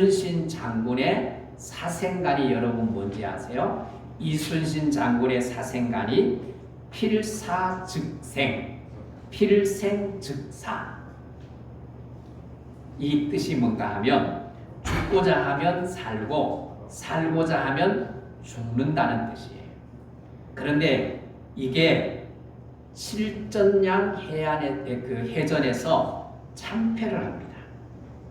이순신 장군의 사생간이 여러분 뭔지 아세요? 이순신 장군의 사생간이 필사즉생, 필생즉사. 이 뜻이 뭔가 하면 죽고자 하면 살고 살고자 하면 죽는다는 뜻이에요. 그런데 이게 칠전량 해안의 그 해전에서 참패를 합니다.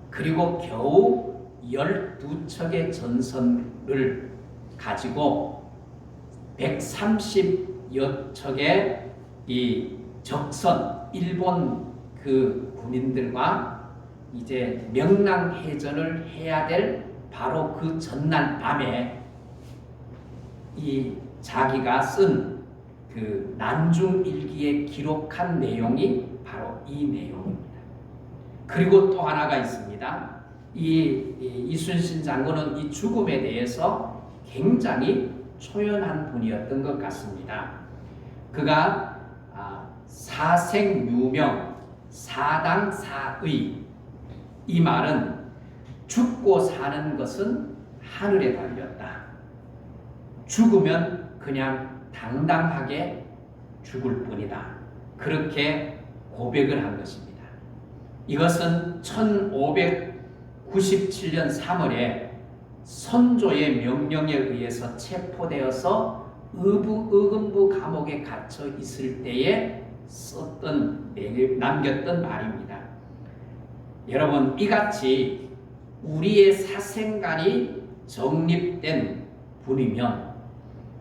그리고 겨우 12척의 전선을 가지고 130여 척의 이 적선, 일본 그 군인들과 이제 명랑해전을 해야 될 바로 그 전날 밤에 이 자기가 쓴 그 난중일기에 기록한 내용이 바로 이 내용입니다. 그리고 또 하나가 있습니다. 이순신 장군은 이 죽음에 대해서 굉장히 초연한 분이었던 것 같습니다. 그가 사생유명, 사당사의, 이 말은 죽고 사는 것은 하늘에 달렸다. 죽으면 그냥 당당하게 죽을 뿐이다. 그렇게 고백을 한 것입니다. 이것은 1597년 3월에 선조의 명령에 의해서 체포되어서 의금부 감옥에 갇혀 있을 때에 남겼던 말입니다. 여러분, 이같이 우리의 사생간이 정립된 분이면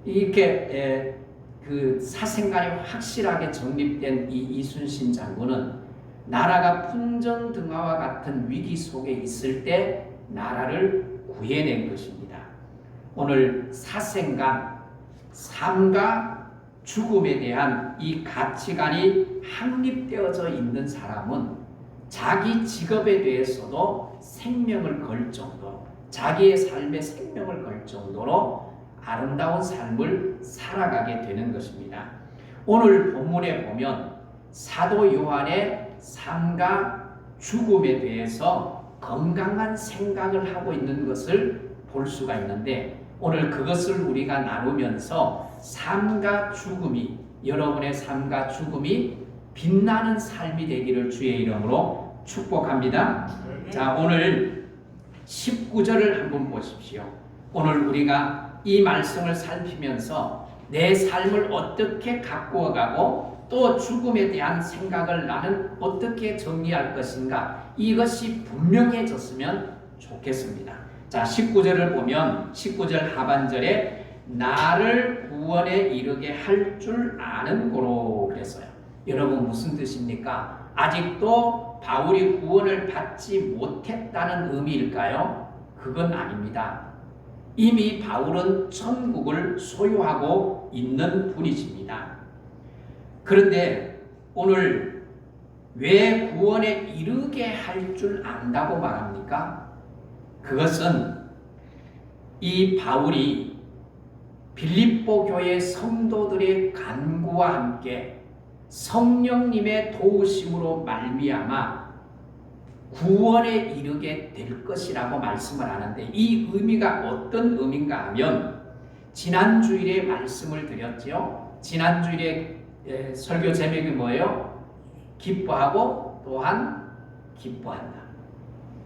이렇게 그 사생간이 확실하게 정립된 이 이순신 장군은 나라가 풍전등화와 같은 위기 속에 있을 때 나라를 구해낸 것입니다. 오늘 사생간, 삶과 죽음에 대한 이 가치관이 확립되어져 있는 사람은 자기 직업에 대해서도 생명을 걸 정도로, 자기의 삶에 생명을 걸 정도로 아름다운 삶을 살아가게 되는 것입니다. 오늘 본문에 보면 사도 요한의 삶과 죽음에 대해서 건강한 생각을 하고 있는 것을 볼 수가 있는데, 오늘 그것을 우리가 나누면서 삶과 죽음이, 여러분의 삶과 죽음이 빛나는 삶이 되기를 주의 이름으로 축복합니다. 자, 오늘 19절을 한번 보십시오. 오늘 우리가 이 말씀을 살피면서 내 삶을 어떻게 가꾸어가고 또 죽음에 대한 생각을 나는 어떻게 정리할 것인가, 이것이 분명해졌으면 좋겠습니다. 자, 19절을 보면 19절 하반절에 나를 구원에 이르게 할 줄 아는 고로 그랬어요. 여러분, 무슨 뜻입니까? 아직도 바울이 구원을 받지 못했다는 의미일까요? 그건 아닙니다. 이미 바울은 천국을 소유하고 있는 분이십니다. 그런데 오늘 왜 구원에 이르게 할 줄 안다고 말합니까? 그것은 이 바울이 빌립보 교회 성도들의 간구와 함께 성령님의 도우심으로 말미암아 구원에 이르게 될 것이라고 말씀을 하는데, 이 의미가 어떤 의미인가 하면 지난 주일에 말씀을 드렸죠. 지난 주일에 설교 제목이 뭐예요? 기뻐하고 또한 기뻐한다.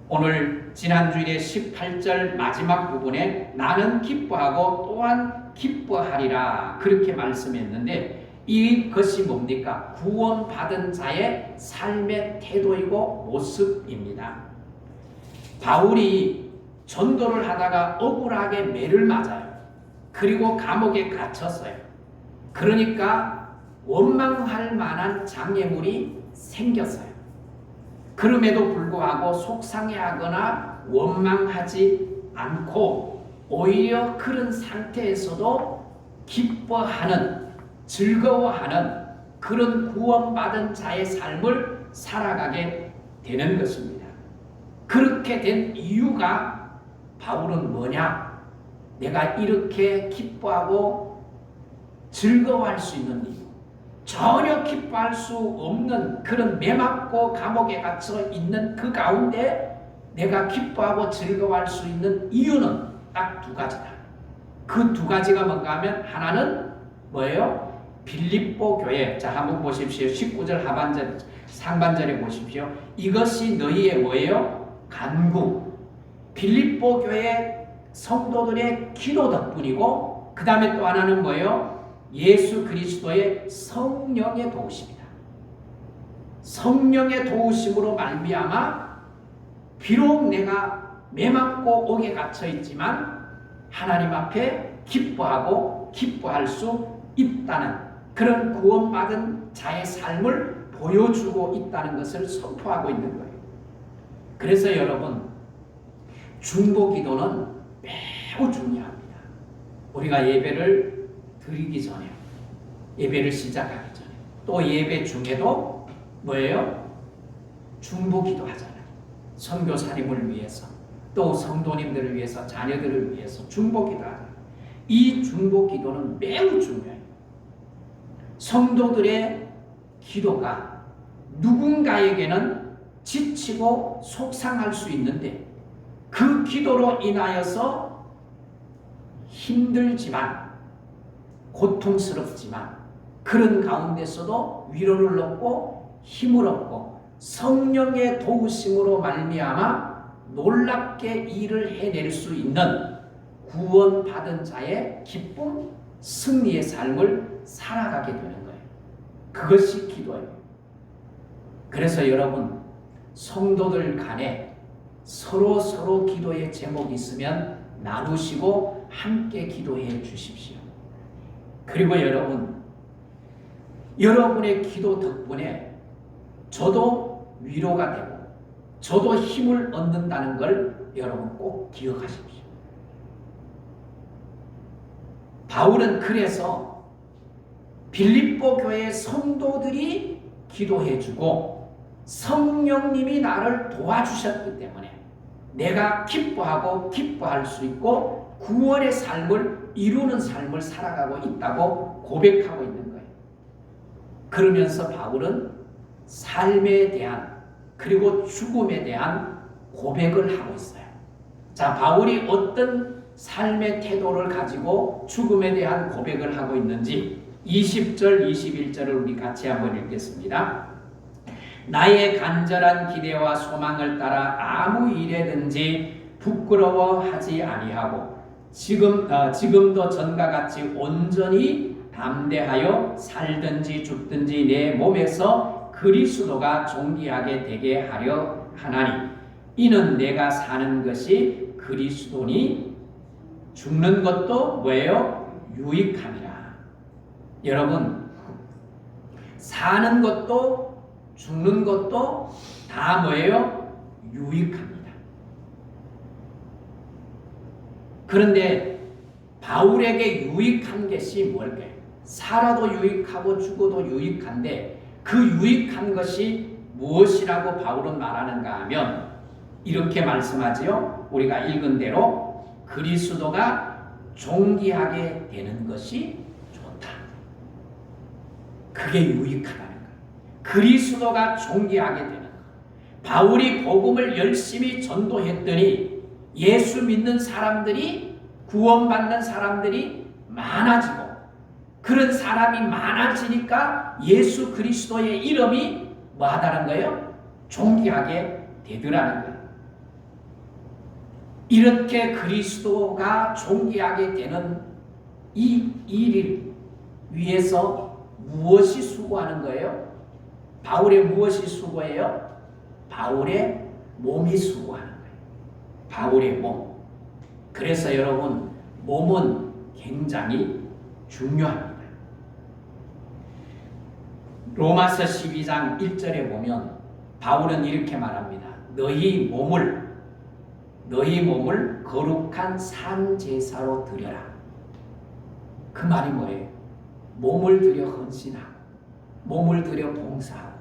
오늘 지난 주일에 18절 마지막 부분에 나는 기뻐하고 또한 기뻐하리라 그렇게 말씀했는데, 이것이 뭡니까? 구원받은 자의 삶의 태도이고 모습입니다. 바울이 전도를 하다가 억울하게 매를 맞아요. 그리고 감옥에 갇혔어요. 그러니까 원망할 만한 장애물이 생겼어요. 그럼에도 불구하고 속상해하거나 원망하지 않고 오히려 그런 상태에서도 기뻐하는, 즐거워하는 그런 구원받은 자의 삶을 살아가게 되는 것입니다. 그렇게 된 이유가 바울은 뭐냐? 내가 이렇게 기뻐하고 즐거워할 수 있는 이유, 전혀 기뻐할 수 없는 그런 매맞고 감옥에 갇혀 있는 그 가운데 내가 기뻐하고 즐거워할 수 있는 이유는 딱 두 가지다. 그 두 가지가 뭔가 하면 하나는 뭐예요? 빌립보 교회. 자, 한번 보십시오. 19절 하반절 상반절에 보십시오. 이것이 너희의 뭐예요? 간구. 빌립보 교회 성도들의 기도 덕분이고, 그 다음에 또 하나는 뭐예요? 예수 그리스도의 성령의 도우심이다. 성령의 도우심으로 말미암아 비록 내가 매맞고 옥에 갇혀 있지만 하나님 앞에 기뻐하고 기뻐할 수 있다는 그런 구원받은 자의 삶을 보여주고 있다는 것을 선포하고 있는 거예요. 그래서 여러분, 중보기도는 매우 중요합니다. 우리가 예배를 드리기 전에, 예배를 시작하기 전에, 또 예배 중에도 뭐예요? 중보기도 하잖아요. 선교사님을 위해서, 또 성도님들을 위해서, 자녀들을 위해서 중보기도 하잖아요. 이 중보기도는 매우 중요해요. 성도들의 기도가 누군가에게는 지치고 속상할 수 있는데, 그 기도로 인하여서 힘들지만 고통스럽지만 그런 가운데서도 위로를 얻고 힘을 얻고 성령의 도우심으로 말미암아 놀랍게 일을 해낼 수 있는 구원받은 자의 기쁨, 승리의 삶을 살아가게 되는 거예요. 그것이 기도예요. 그래서 여러분, 성도들 간에 서로 기도의 제목이 있으면 나누시고 함께 기도해 주십시오. 그리고 여러분, 여러분의 기도 덕분에 저도 위로가 되고 저도 힘을 얻는다는 걸 여러분 꼭 기억하십시오. 바울은 그래서 빌립보 교회 성도들이 기도해 주고 성령님이 나를 도와주셨기 때문에 내가 기뻐하고 기뻐할 수 있고 구원의 삶을 이루는 삶을 살아가고 있다고 고백하고 있는 거예요. 그러면서 바울은 삶에 대한 그리고 죽음에 대한 고백을 하고 있어요. 자, 바울이 어떤 삶의 태도를 가지고 죽음에 대한 고백을 하고 있는지 20절, 21절을 우리 같이 한번 읽겠습니다. 나의 간절한 기대와 소망을 따라 아무 일에든지 부끄러워하지 아니하고 지금도 전과 같이 온전히 담대하여 살든지 죽든지 내 몸에서 그리스도가 존귀하게 되게 하려 하나니 이는 내가 사는 것이 그리스도니 죽는 것도 뭐예요? 유익함이라. 여러분, 사는 것도 죽는 것도 다 뭐예요? 유익합니다. 그런데 바울에게 유익한 것이 뭘까요? 살아도 유익하고 죽어도 유익한데 그 유익한 것이 무엇이라고 바울은 말하는가 하면 이렇게 말씀하지요. 우리가 읽은 대로 그리스도가 존귀하게 되는 것이 좋다. 그게 유익하다는 거예요. 그리스도가 존귀하게 되는 거예요. 바울이 복음을 열심히 전도했더니 예수 믿는 사람들이, 구원받는 사람들이 많아지고, 그런 사람이 많아지니까 예수 그리스도의 이름이 뭐 하다는 거예요? 존귀하게 되더라는 거예요. 이렇게 그리스도가 존귀하게 되는 이 일을 위해서 무엇이 수고하는 거예요? 바울의 무엇이 수고해요? 바울의 몸이 수고하는 거예요. 바울의 몸. 그래서 여러분, 몸은 굉장히 중요합니다. 로마서 12장 1절에 보면 바울은 이렇게 말합니다. 너희 몸을 거룩한 산 제사로 드려라. 그 말이 뭐예요? 몸을 들여 헌신하고, 몸을 들여 봉사하고,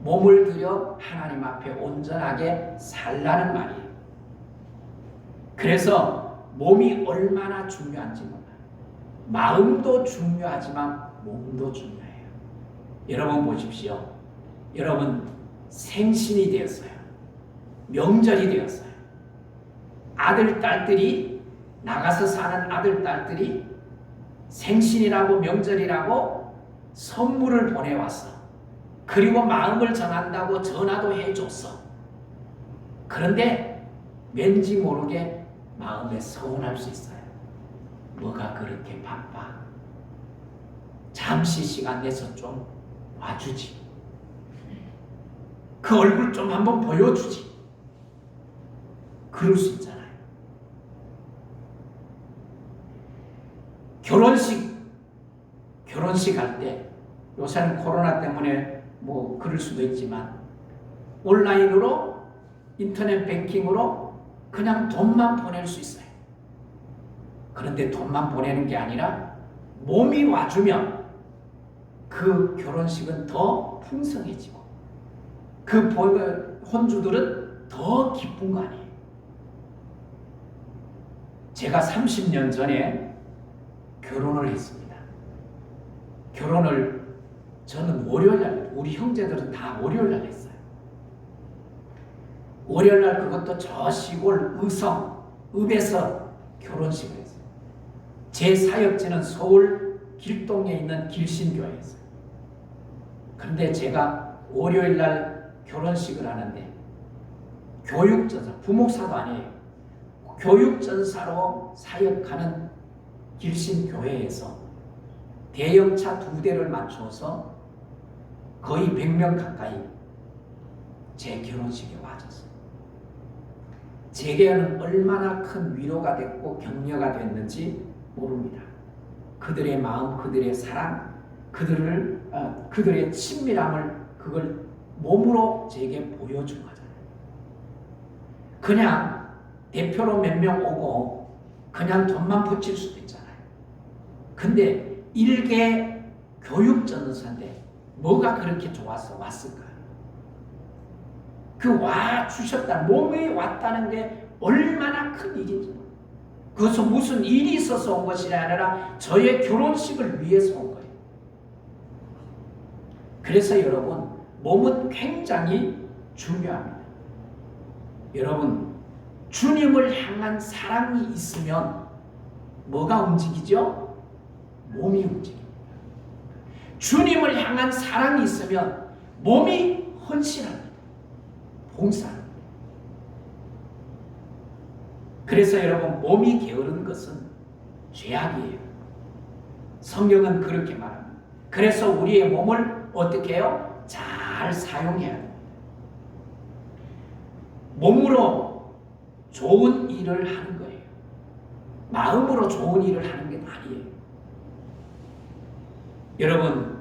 몸을 들여 하나님 앞에 온전하게 살라는 말이에요. 그래서 몸이 얼마나 중요한지 몰라요. 마음도 중요하지만 몸도 중요해요. 여러분 보십시오. 여러분 생신이 되었어요. 명절이 되었어요. 아들, 딸들이 나가서 사는 아들, 딸들이 생신이라고 명절이라고 선물을 보내왔어. 그리고 마음을 전한다고 전화도 해줬어. 그런데 왠지 모르게 마음에 서운할 수 있어요. 뭐가 그렇게 바빠? 잠시 시간 내서 좀 와주지. 그 얼굴 좀 한번 보여주지. 그럴 수 있잖아요. 결혼식 할 때 요새는 코로나 때문에 뭐 그럴 수도 있지만 온라인으로 인터넷 뱅킹으로 그냥 돈만 보낼 수 있어요. 그런데 돈만 보내는 게 아니라 몸이 와주면 그 결혼식은 더 풍성해지고 그 혼주들은 더 기쁜 거 아니에요. 제가 30년 전에 결혼을 했습니다. 결혼을 저는 월요일날, 우리 형제들은 다 월요일날 했어요. 월요일날 그것도 저 시골 읍에서 결혼식을 했어요. 제 사역지는 서울 길동에 있는 길신교회였어요. 그런데 제가 월요일날 결혼식을 하는데 교육전사, 부목사도 아니에요. 교육전사로 사역하는 길신교회에서 대형차 2대를 맞춰서 거의 100명 가까이 제 결혼식에 와줬어요. 제게는 얼마나 큰 위로가 됐고 격려가 됐는지 모릅니다. 그들의 마음, 그들의 사랑, 그들의 친밀함을 그걸 몸으로 제게 보여준 거잖아요. 그냥 대표로 몇 명 오고 그냥 돈만 붙일 수도 있잖아요. 근데 일개 교육전도사인데 뭐가 그렇게 좋아서 왔을까요? 그 와주셨다, 몸에 왔다는 게 얼마나 큰 일인지. 그것은 무슨 일이 있어서 온 것이 아니라 저의 결혼식을 위해서 온 거예요. 그래서 여러분, 몸은 굉장히 중요합니다. 여러분, 주님을 향한 사랑이 있으면 뭐가 움직이죠? 몸이 움직입니다. 주님을 향한 사랑이 있으면 몸이 헌신합니다. 봉사합니다. 그래서 여러분, 몸이 게으른 것은 죄악이에요. 성경은 그렇게 말합니다. 그래서 우리의 몸을 어떻게 해요? 잘 사용해야 합니다. 몸으로 좋은 일을 하는 거예요. 마음으로 좋은 일을 하는 게 아니에요. 여러분,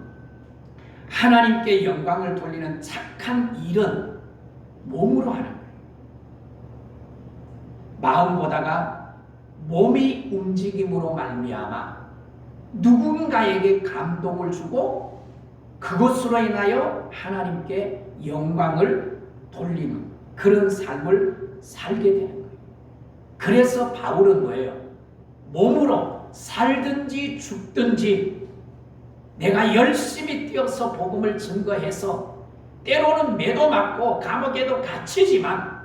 하나님께 영광을 돌리는 착한 일은 몸으로 하는 거예요. 마음보다가 몸이 움직임으로 말미암아 누군가에게 감동을 주고 그것으로 인하여 하나님께 영광을 돌리는 그런 삶을 살게 되는 거예요. 그래서 바울은 뭐예요? 몸으로 살든지 죽든지 내가 열심히 뛰어서 복음을 증거해서 때로는 매도 맞고 감옥에도 갇히지만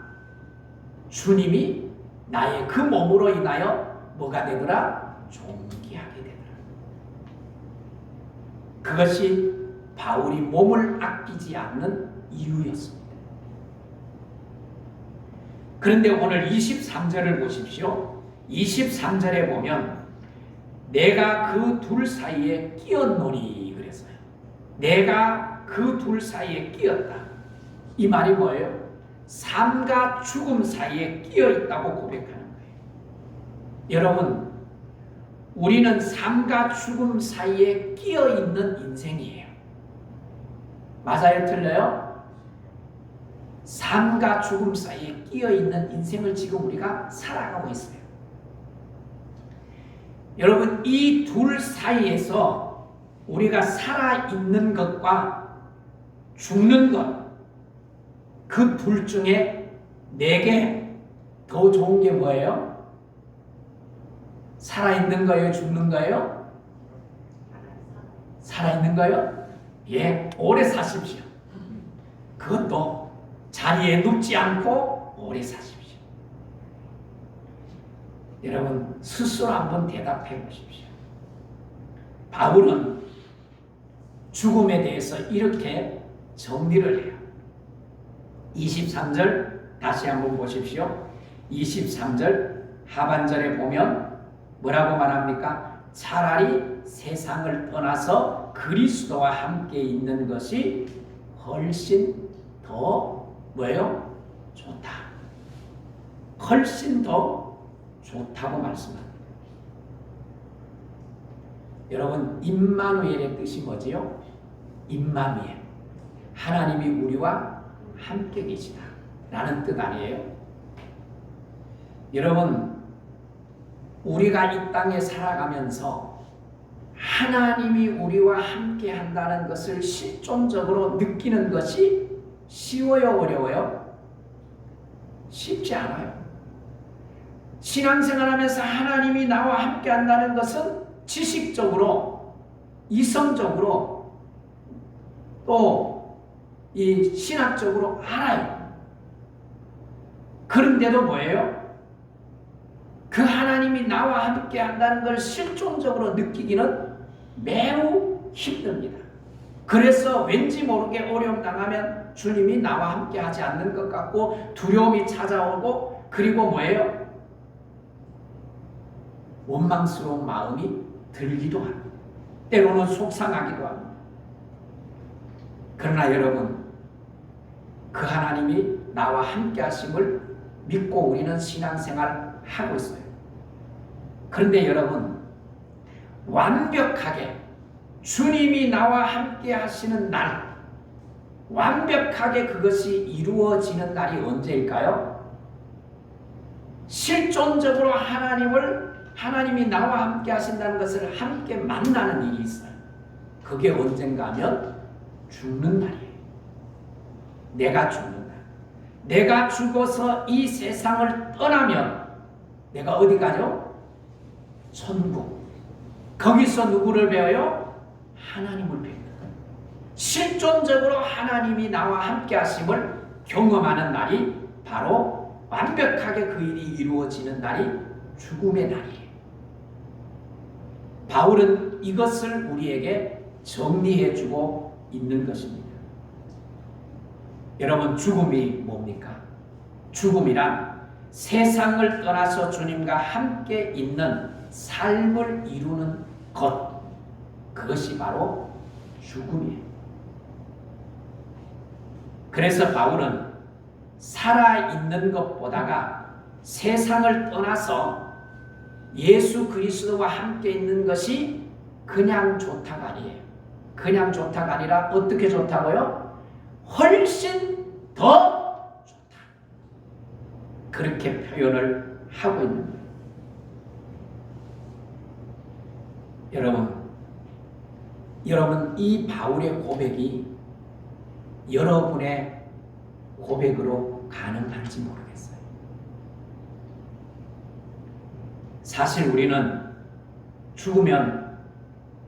주님이 나의 그 몸으로 인하여 뭐가 되더라? 존귀하게 되더라. 그것이 바울이 몸을 아끼지 않는 이유였습니다. 그런데 오늘 23절을 보십시오. 23절에 보면 내가 그 둘 사이에 끼었노니 그랬어요. 내가 그 둘 사이에 끼었다. 이 말이 뭐예요? 삶과 죽음 사이에 끼어 있다고 고백하는 거예요. 여러분, 우리는 삶과 죽음 사이에 끼어 있는 인생이에요. 맞아요? 틀려요? 삶과 죽음 사이에 끼어 있는 인생을 지금 우리가 살아가고 있어요. 여러분, 이 둘 사이에서 우리가 살아있는 것과 죽는 것, 그 둘 중에 내게 더 좋은 게 뭐예요? 살아있는 거예요? 죽는 거예요? 살아있는 거예요? 예, 오래 사십시오. 그것도 자리에 눕지 않고 오래 사십시오. 여러분 스스로 한번 대답해 보십시오. 바울은 죽음에 대해서 이렇게 정리를 해요. 23절 다시 한번 보십시오. 23절 하반절에 보면 뭐라고 말합니까? 차라리 세상을 떠나서 그리스도와 함께 있는 것이 훨씬 더 뭐예요? 좋다. 훨씬 더 좋다고 말씀합니다. 여러분 임마누엘의 뜻이 뭐지요? 임마누엘. 하나님이 우리와 함께 계시다 라는 뜻 아니에요? 여러분 우리가 이 땅에 살아가면서 하나님이 우리와 함께 한다는 것을 실존적으로 느끼는 것이 쉬워요? 어려워요? 쉽지 않아요. 신앙생활하면서 하나님이 나와 함께 한다는 것은 지식적으로, 이성적으로, 또 이 신학적으로 알아요. 그런데도 뭐예요? 그 하나님이 나와 함께 한다는 걸 실존적으로 느끼기는 매우 힘듭니다. 그래서 왠지 모르게 어려움 당하면 주님이 나와 함께 하지 않는 것 같고 두려움이 찾아오고 그리고 뭐예요? 원망스러운 마음이 들기도 합니다. 때로는 속상하기도 합니다. 그러나 여러분 그 하나님이 나와 함께 하심을 믿고 우리는 신앙생활을 하고 있어요. 그런데 여러분 완벽하게 주님이 나와 함께 하시는 날, 완벽하게 그것이 이루어지는 날이 언제일까요? 실존적으로 하나님이 나와 함께 하신다는 것을 함께 만나는 일이 있어요. 그게 언젠가 하면 죽는 날이에요. 내가 죽는 날. 내가 죽어서 이 세상을 떠나면 내가 어디 가죠? 천국. 거기서 누구를 배워요? 하나님을 배웁니다. 실존적으로 하나님이 나와 함께 하심을 경험하는 날이 바로 완벽하게 그 일이 이루어지는 날이 죽음의 날이에요. 바울은 이것을 우리에게 정리해주고 있는 것입니다. 여러분 죽음이 뭡니까? 죽음이란 세상을 떠나서 주님과 함께 있는 삶을 이루는 것, 그것이 바로 죽음이에요. 그래서 바울은 살아있는 것보다가 세상을 떠나서 예수 그리스도와 함께 있는 것이 그냥 좋다가 아니에요. 그냥 좋다가 아니라 어떻게 좋다고요? 훨씬 더 좋다. 그렇게 표현을 하고 있는 거예요. 여러분 이 바울의 고백이 여러분의 고백으로 가능할지 모르겠어요. 사실 우리는 죽으면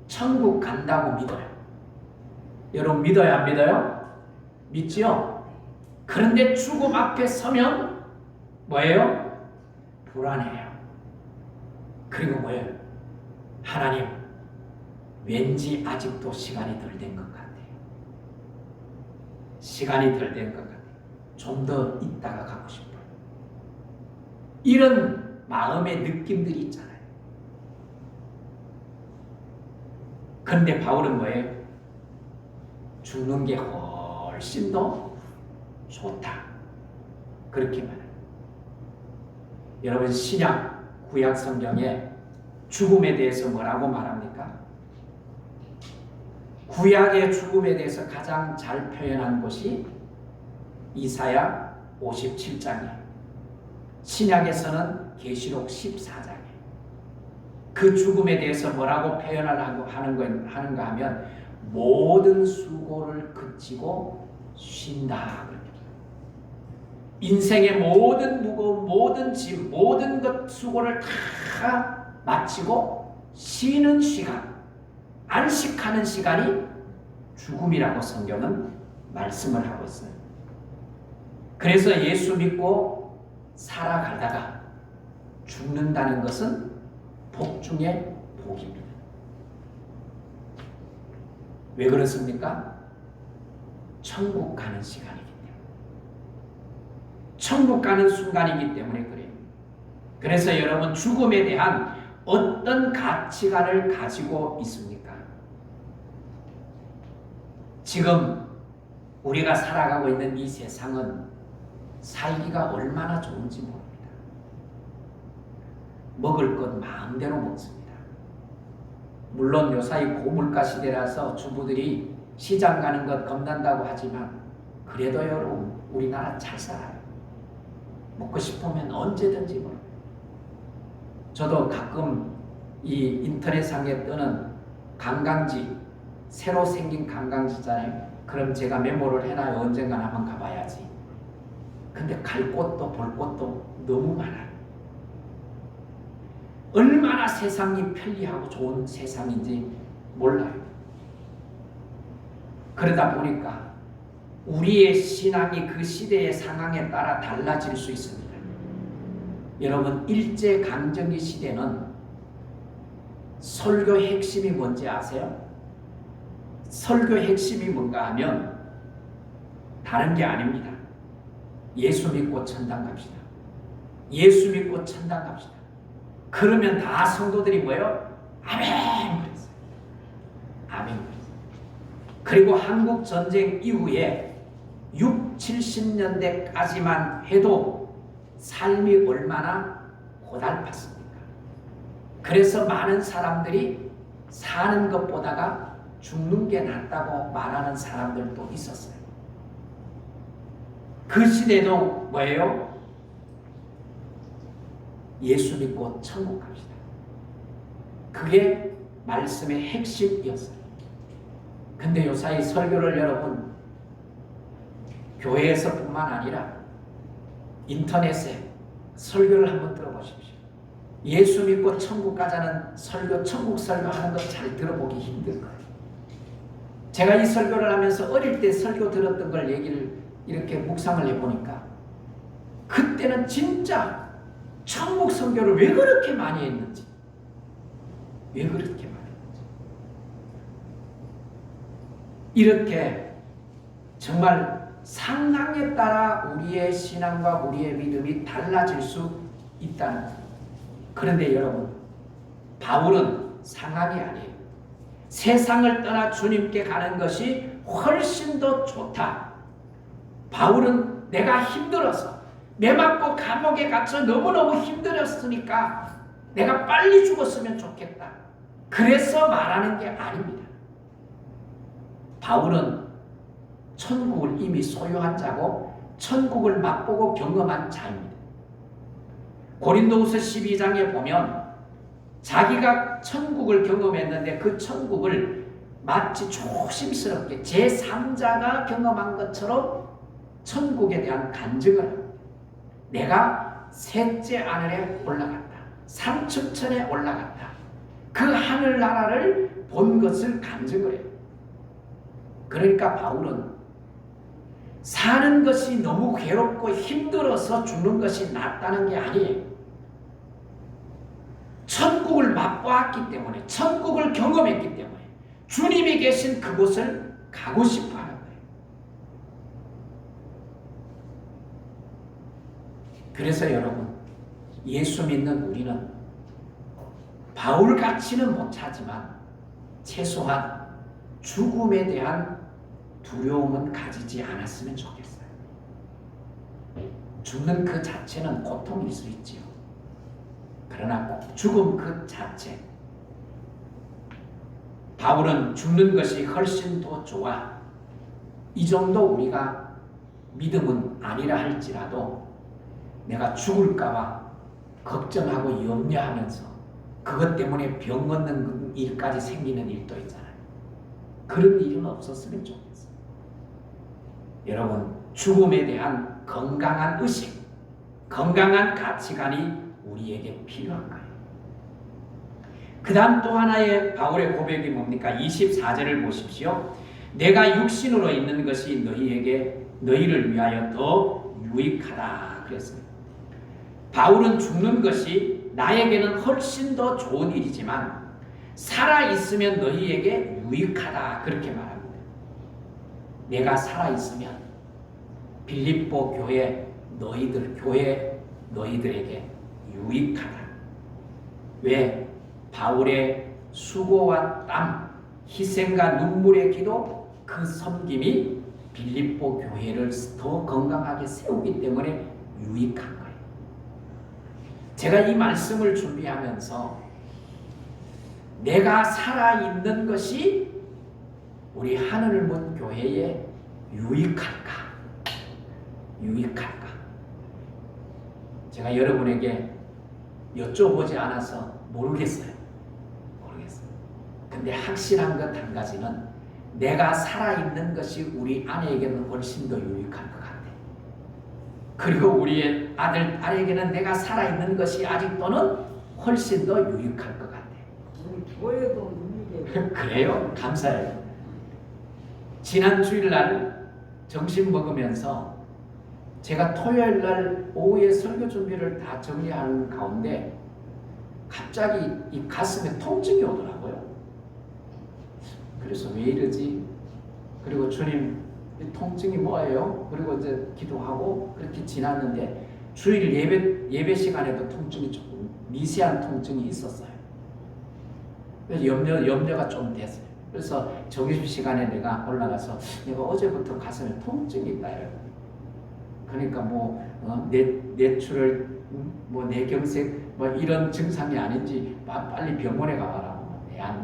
천국 간다고 믿어요. 여러분 믿어요? 안 믿어요? 믿지요? 그런데 죽음 앞에 서면 뭐예요? 불안해요. 그리고 뭐예요? 하나님, 왠지 아직도 시간이 덜 된 것 같아요. 시간이 덜 된 것 같아요. 좀 더 있다가 가고 싶어요. 이런 마음의 느낌들이 있잖아요. 그런데 바울은 뭐예요? 죽는 게 훨씬 더 좋다. 그렇게 말해요. 여러분 신약, 구약 성경에 죽음에 대해서 뭐라고 말합니까? 구약의 죽음에 대해서 가장 잘 표현한 곳이 이사야 57장이에요. 신약에서는 계시록 14장이에요. 그 죽음에 대해서 뭐라고 하는가 하면 모든 수고를 그치고 쉰다. 인생의 모든 무거움, 모든 짐, 모든 것 수고를 다 마치고 쉬는 시간, 안식하는 시간이 죽음이라고 성경은 말씀을 하고 있어요. 그래서 예수 믿고 살아가다가 죽는다는 것은 복 중에 복입니다. 왜 그렇습니까? 천국 가는 시간이기 때문에. 천국 가는 순간이기 때문에 그래요. 그래서 여러분, 죽음에 대한 어떤 가치관을 가지고 있습니까? 지금 우리가 살아가고 있는 이 세상은 살기가 얼마나 좋은지 모릅니다. 먹을 것 마음대로 먹습니다. 물론 요사이 고물가 시대라서 주부들이 시장 가는 것 겁난다고 하지만 그래도 여러분, 우리나라 잘 살아요. 먹고 싶으면 언제든지 먹어요. 저도 가끔 이 인터넷상에 뜨는 관광지, 새로 생긴 관광지잖아요. 그럼 제가 메모를 해놔요. 언젠가 한번 가봐야지. 근데 갈 곳도 볼 곳도 너무 많아요. 얼마나 세상이 편리하고 좋은 세상인지 몰라요. 그러다 보니까 우리의 신앙이 그 시대의 상황에 따라 달라질 수 있습니다. 여러분, 일제강점기 시대는 설교 핵심이 뭔지 아세요? 설교 핵심이 뭔가 하면 다른 게 아닙니다. 예수 믿고 천당 갑시다. 예수 믿고 천당 갑시다. 그러면 다 성도들이 뭐예요? 아멘! 그랬어요. 아멘! 그랬어요. 그리고 한국 전쟁 이후에 6, 70년대까지만 해도 삶이 얼마나 고달팠습니까? 그래서 많은 사람들이 사는 것보다가 죽는 게 낫다고 말하는 사람들도 있었어요. 그 시대도 뭐예요? 예수 믿고 천국 갑시다. 그게 말씀의 핵심이었어요. 근데 요사이 설교를 여러분, 교회에서뿐만 아니라 인터넷에 설교를 한번 들어보십시오. 예수 믿고 천국 가자는 설교, 천국 설교하는 거 잘 들어보기 힘들 거예요. 제가 이 설교를 하면서 어릴 때 설교 들었던 걸 얘기를 이렇게 묵상을 해보니까 그때는 진짜 천국 설교를 왜 그렇게 많이 했는지, 왜 그렇게 많이 했는지, 이렇게 정말 상황에 따라 우리의 신앙과 우리의 믿음이 달라질 수 있다는 거예요. 그런데 여러분, 바울은 상황이 아니에요. 세상을 떠나 주님께 가는 것이 훨씬 더 좋다. 바울은 내가 힘들어서, 매 맞고 감옥에 갇혀 너무너무 힘들었으니까 내가 빨리 죽었으면 좋겠다. 그래서 말하는 게 아닙니다. 바울은 천국을 이미 소유한 자고 천국을 맛보고 경험한 자입니다. 고린도후서 12장에 보면 자기가 천국을 경험했는데 그 천국을 마치 조심스럽게 제3자가 경험한 것처럼 천국에 대한 간증을 합니다. 내가 셋째 하늘에 올라갔다. 삼층천에 올라갔다. 그 하늘나라를 본 것을 간증을 해요. 그러니까 바울은 사는 것이 너무 괴롭고 힘들어서 죽는 것이 낫다는 게 아니에요. 천국을 맛보았기 때문에, 천국을 경험했기 때문에 주님이 계신 그곳을 가고 싶어 하는 거예요. 그래서 여러분, 예수 믿는 우리는 바울같이는 못하지만 최소한 죽음에 대한 두려움은 가지지 않았으면 좋겠어요. 죽는 그 자체는 고통일 수 있지요. 그러나 죽음 그 자체, 바울은 죽는 것이 훨씬 더 좋아, 이 정도 우리가 믿음은 아니라 할지라도 내가 죽을까봐 걱정하고 염려하면서 그것 때문에 병 얻는 일까지 생기는 일도 있잖아요. 그런 일은 없었으면 좋겠어요. 여러분, 죽음에 대한 건강한 의식, 건강한 가치관이 우리에게 필요한 거예요. 그 다음 또 하나의 바울의 고백이 뭡니까? 24절을 보십시오. 내가 육신으로 있는 것이 너희를 위하여 더 유익하다 그랬습니다. 바울은 죽는 것이 나에게는 훨씬 더 좋은 일이지만 살아있으면 너희에게 유익하다 그렇게 말합니다. 내가 살아있으면 빌립보 교회 너희들에게 유익하다. 왜? 바울의 수고와 땀, 희생과 눈물의 기도, 그 섬김이 빌립보 교회를 더 건강하게 세우기 때문에 유익한 거예요. 제가 이 말씀을 준비하면서 내가 살아있는 것이 우리 하늘문 교회에 유익할까? 제가 여러분에게 여쭤보지 않아서 모르겠어요. 근데 확실한 것 한 가지는 내가 살아있는 것이 우리 아내에게는 훨씬 더 유익할 것 같아요. 그리고 우리의 아들, 딸에게는 내가 살아있는 것이 아직도는 훨씬 더 유익할 것 같아요. 우리 교회도 유익해요. 그래요? 감사해요. 지난 주일날 점심 먹으면서 제가 토요일날 오후에 설교 준비를 다 정리하는 가운데 갑자기 이 가슴에 통증이 오더라고요. 그래서 왜 이러지? 그리고 주님, 이 통증이 뭐예요? 그리고 이제 기도하고 그렇게 지났는데 주일 예배 시간에도 통증이 조금 미세한 통증이 있었어요. 그래서 염려가 좀 됐어요. 그래서 점심 시간에 내가 올라가서 내가 어제부터 가슴에 통증이 있다. 그러니까 뇌출혈, 뇌경색 이런 증상이 아닌지 빨리 병원에 가봐라.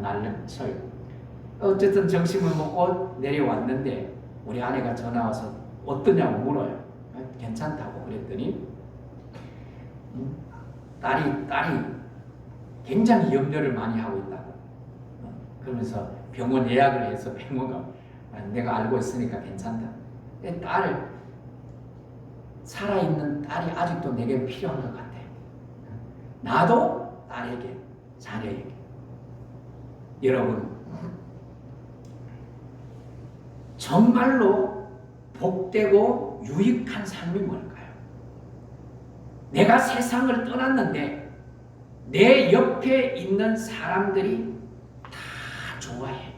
날름철. 어쨌든 점심을 먹고 내려왔는데 우리 아내가 전화 와서 어떠냐고 물어요. 괜찮다고 그랬더니 딸이 굉장히 염려를 많이 하고 있다고. 그러면서 병원 예약을 해서 병원가 내가 알고 있으니까 괜찮다. 살아있는 딸이 아직도 내게 필요한 것 같아요. 나도 딸에게, 자녀에게. 여러분, 정말로 복되고 유익한 삶이 뭘까요? 내가 세상을 떠났는데 내 옆에 있는 사람들이 다 좋아해.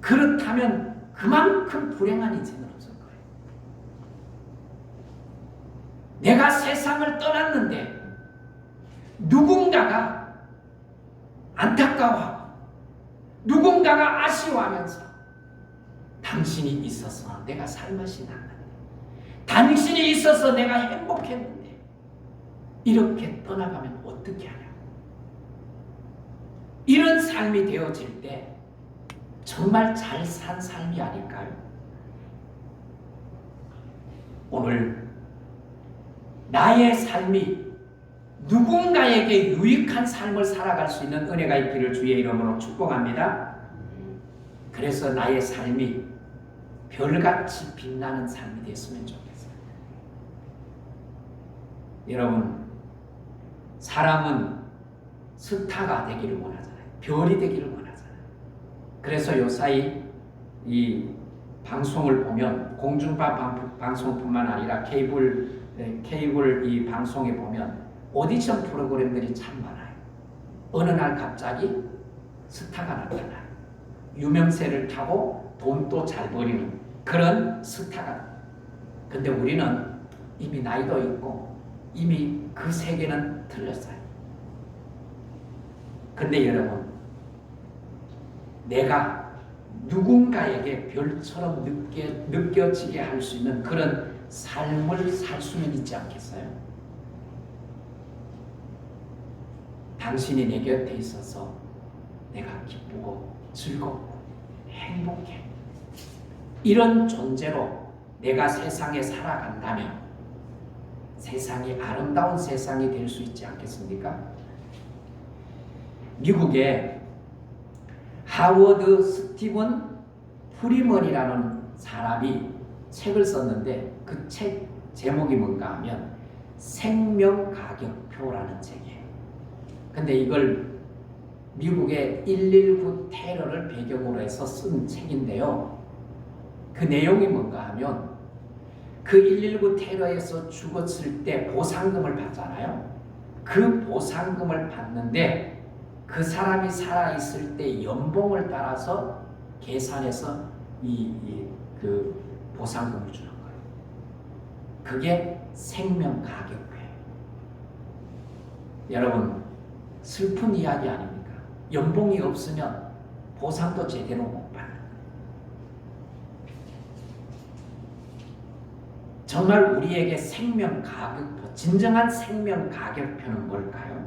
그렇다면 그만큼 불행한 인생은 없을 거예요. 내가 세상을 떠났는데 누군가가 안타까워하고 누군가가 아쉬워하면서 당신이 있어서 내가 살맛이 났는데, 당신이 있어서 내가 행복했는데 이렇게 떠나가면 어떻게 하냐. 이런 삶이 되어질 때 정말 잘 산 삶이 아닐까요? 오늘 나의 삶이 누군가에게 유익한 삶을 살아갈 수 있는 은혜가 있기를 주의 이름으로 축복합니다. 그래서 나의 삶이 별같이 빛나는 삶이 됐으면 좋겠어요. 여러분, 사람은 스타가 되기를 원하잖아요. 별이 되기를 원하잖아요. 그래서 요사이 이 방송을 보면 공중파 방송뿐만 아니라 케이블 이 방송에 보면 오디션 프로그램들이 참 많아요. 어느 날 갑자기 스타가 나타나요. 유명세를 타고 돈도 잘 버리는 그런 스타가. 근데 우리는 이미 나이도 있고 이미 그 세계는 틀렸어요. 근데 여러분, 내가 누군가에게 별처럼 느껴지게 할 수 있는 그런 삶을 살 수는 있지 않겠어요? 당신이 내 곁에 있어서 내가 기쁘고 즐겁고 행복해. 이런 존재로 내가 세상에 살아간다면 세상이 아름다운 세상이 될 수 있지 않겠습니까? 미국의 하워드 스티븐 프리먼이라는 사람이 책을 썼는데 그 책 제목이 뭔가 하면 생명가격표라는 책이에요. 근데 이걸 미국의 119 테러를 배경으로 해서 쓴 책인데요. 그 내용이 뭔가 하면 그 119 테러에서 죽었을 때 보상금을 받잖아요. 그 보상금을 받는데 그 사람이 살아있을 때 연봉을 따라서 계산해서 그 보상금을 주는 거예요. 그게 생명 가격표예요. 여러분, 슬픈 이야기 아닙니까? 연봉이 없으면 보상도 제대로 못 받는 거예요. 정말 우리에게 생명 가격표, 진정한 생명 가격표는 뭘까요?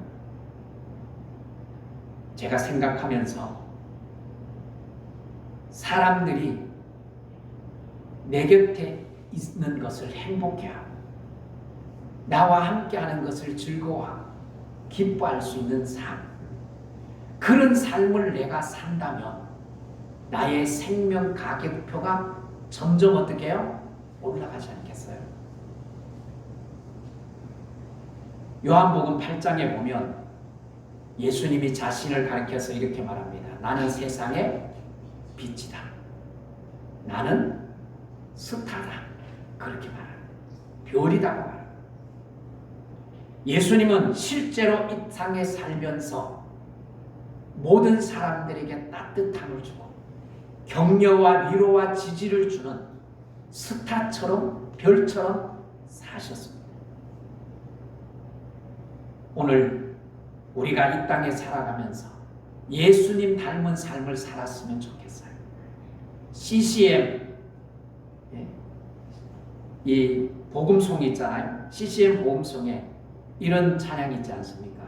제가 생각하면서 사람들이 내 곁에 있는 것을 행복해하고 나와 함께하는 것을 즐거워하고 기뻐할 수 있는 삶, 그런 삶을 내가 산다면 나의 생명 가격표가 점점 어떻게 해요? 올라가지 않겠어요? 요한복음 8장에 보면 예수님이 자신을 가리켜서 이렇게 말합니다. 나는 세상의 빛이다. 나는 스타다. 그렇게 말합니다. 별이다고 말합니다. 예수님은 실제로 이 땅에 살면서 모든 사람들에게 따뜻함을 주고 격려와 위로와 지지를 주는 스타처럼 별처럼 사셨습니다. 오늘 우리가 이 땅에 살아가면서 예수님 닮은 삶을 살았으면 좋겠어요. CCM 이 복음송 있잖아요. CCM 복음송에 이런 찬양이 있지 않습니까?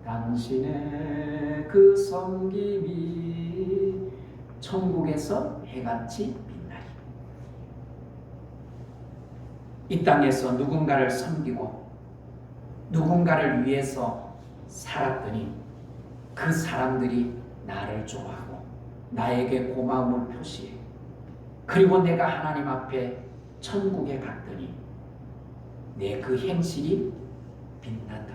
당신의 그 섬김이 천국에서 해같이 빛나리. 이 땅에서 누군가를 섬기고 누군가를 위해서 살았더니 그 사람들이 나를 좋아하고 나에게 고마움을 표시해. 그리고 내가 하나님 앞에 천국에 갔더니 내 그 행실이 빛난다.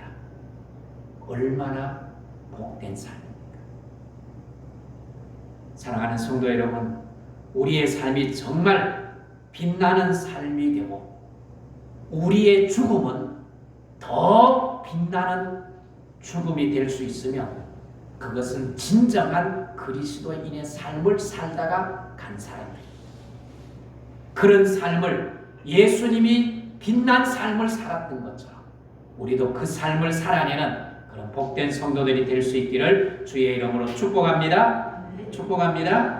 얼마나 복된 삶입니까? 사랑하는 성도 여러분, 우리의 삶이 정말 빛나는 삶이 되고 우리의 죽음은 더 빛나는 죽음이 될 수 있으면 그것은 진정한 그리스도인의 삶을 살다가 간 사람입니다. 그런 삶을 예수님이 빛난 삶을 살았던 것처럼 우리도 그 삶을 살아내는 그런 복된 성도들이 될 수 있기를 주의 이름으로 축복합니다. 축복합니다.